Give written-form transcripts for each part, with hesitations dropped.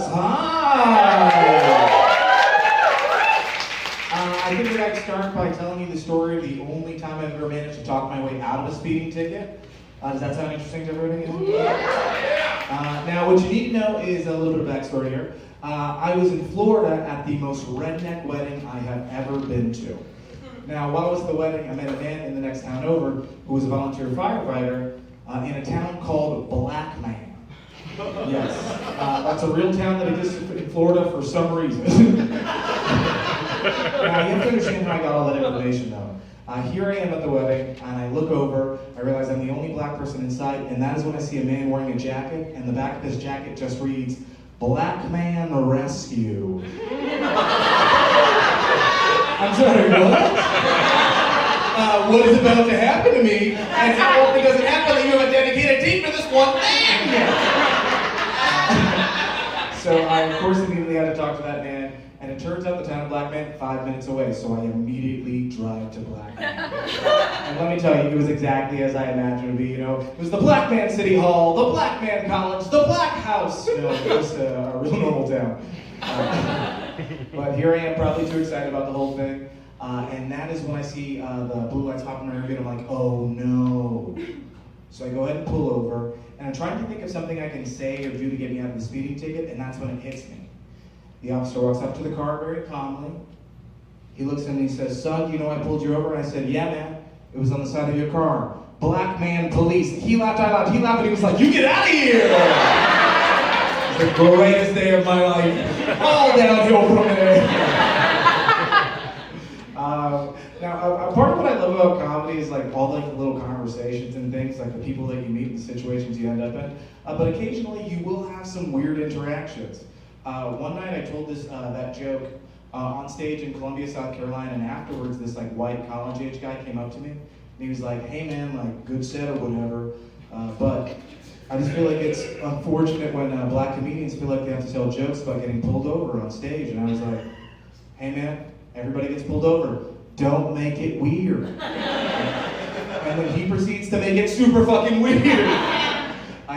us. Hi! I figured I'd start by telling you the story of the only time I've ever managed to talk my way out of a speeding ticket. Does that sound interesting to everybody? Now, what you need to know is a little bit of backstory here. I was in Florida at the most redneck wedding I have ever been to. Now, while I was at the wedding, I met a man in the next town over who was a volunteer firefighter in a town called Black Man. Yes, that's a real town that exists in Florida for some reason. Now, you have to understand how I got all that information, though. Here I am at the wedding, and I look over, I realize I'm the only black person inside, and that is when I see a man wearing a jacket, and the back of his jacket just reads, "Black Man Rescue." I'm sorry, what? What is about to happen to me? And how often does it happen that you have a dedicated team for this one thing? So I, of course, immediately had to talk to that man, and it turns out the town of Black Man, 5 minutes away, so I immediately drive to Black Man. And let me tell you, it was exactly as I imagined it would be, you know. It was the Black Man City Hall, the Black Man College, the Black House. You know, it was a real normal town. But here I am, probably too excited about the whole thing. And that is when I see the blue lights popping around me, and I'm like, oh no. So I go ahead and pull over, and I'm trying to think of something I can say or do to get me out of the speeding ticket, and that's when it hits me. The officer walks up to the car very calmly. He looks at me and he says, "Son, you know I pulled you over?" And I said, "Yeah, man. It was on the side of your car. Black Man Police." He laughed, I laughed, he laughed, and he was like, "You get out of here!" It was the greatest day of my life. All downhill from there. Now, a part of what I love about comedy is like all like the little conversations and things, like the people that you meet and the situations you end up in. But occasionally you will have some weird interactions. One night I told that joke on stage in Columbia, South Carolina, and afterwards this like white college-age guy came up to me and he was like, "Hey man, like good set or whatever, but I just feel like it's unfortunate when black comedians feel like they have to tell jokes about getting pulled over on stage." And I was like, "Hey man, everybody gets pulled over. Don't make it weird." And then he proceeds to make it super fucking weird.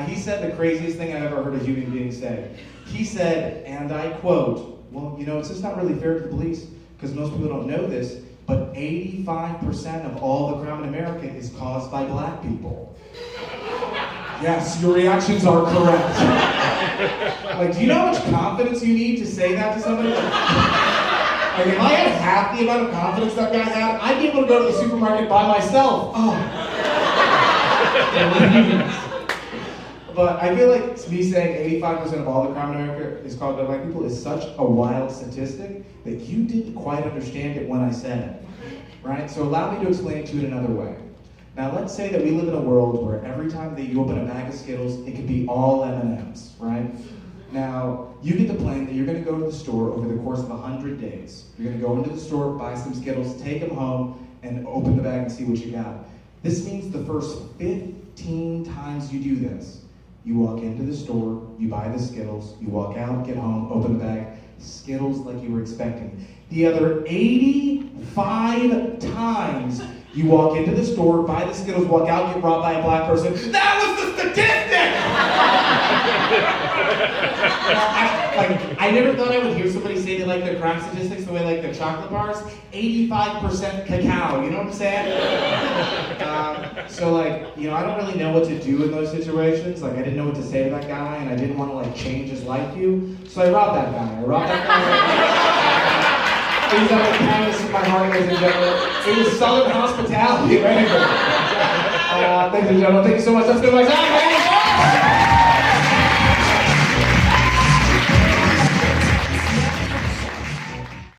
He said the craziest thing I've ever heard a human being say. He said, and I quote, "Well, you know, it's just not really fair to the police because most people don't know this, but 85% of all the crime in America is caused by black people." Yes, your reactions are correct. Like, do you know how much confidence you need to say that to somebody? Like, if I had half the amount of confidence that guy had, I'd be able to go to the supermarket by myself. Oh. But I feel like me saying 85% of all the crime in America is caused by black people is such a wild statistic that you didn't quite understand it when I said it, right? So allow me to explain it to you in another way. Now let's say that we live in a world where every time that you open a bag of Skittles, it could be all M&Ms, right? Now, you get the plan that you're going to go to the store over the course of 100 days. You're going to go into the store, buy some Skittles, take them home, and open the bag and see what you got. This means the first 15 times you do this, you walk into the store, you buy the Skittles, you walk out, get home, open the bag, Skittles like you were expecting. The other 85 times you walk into the store, buy the Skittles, walk out, get robbed by a black person. That was the statistic! I never thought I would hear somebody say they like their crime statistics the way like their chocolate bars. 85% cacao, you know what I'm saying? So like, you know, I don't really know what to do in those situations. Like I didn't know what to say to that guy and I didn't want to like change his life view. So I robbed that guy. Things out of the kindness of my heart, ladies and gentlemen. It was Southern hospitality, right? Ladies and gentlemen, thank you so much. Let's go back.